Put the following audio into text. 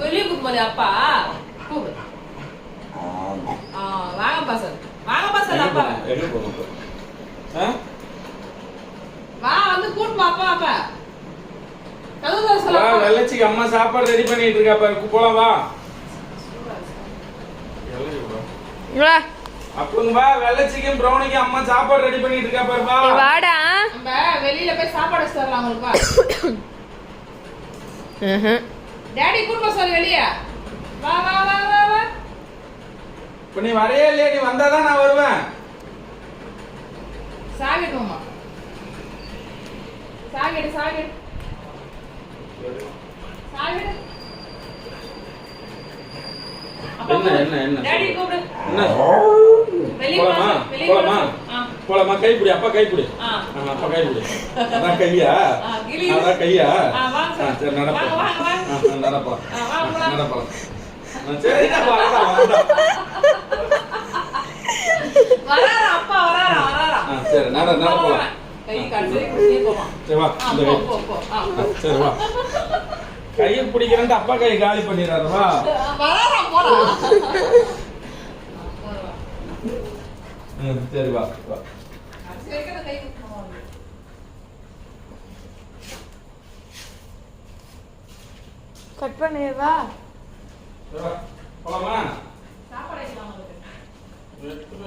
வெளியே கூப்பிடு அப்பா கூப்பிடு. வாங்கப்பா சார், வாங்கப்பா சார். அப்பா வா வந்து கூட்டுமா அப்பா. அப்பா வெள்ளச்சிக்கு அம்மா சாப்பாடு ரெடி பண்ணிட்டு இருக்கா பாரு, போலாம் வா. அப்பங்க வா, வெள்ளச்சிக்கும் ப்ரௌனிக்கு அம்மா சாப்பாடு ரெடி பண்ணிட்டு இருக்கா பாரு, வா. வாடா, நம்ம வெளியில போய் சாப்பாடு வச்சிரலாம் உங்களுக்கு. வா டாடி கூட்டு போய் வெளிய. வா வா வா வா வா. இப்ப நீ வரையே இல்லையா? நீ வந்தாதான் நான் வருவேன். சாகிடுமா, சாகிடு சாகிடு சாகிடு. என்ன டாடி கூப்பிடு. என்ன போலாமா? போலாமா? போலாமா? கைப்பிடி அப்பா, கைப்பிடி. அப்பா கைப்பிடி. அதான் கையா, அதான் கையா. சரி நடப்பா, நடப்பா, நடப்பா. சரி வராரா அப்பா, வராரா வராரா. சரி நடப்பா. கை காட்டு நீ போமா. சரி வா, இந்த கை. சரி வா. கையை பிடிக்கிறேன்ட்டு அப்பா கையை காலி பண்ணிடுறாரு, வா. வராரா போலாம். சரி வா வா. கட் பண்ணு வா. போலாமா? சாப்பாடு வைக்கலாம் உங்களுக்கு. எடுத்துட்டு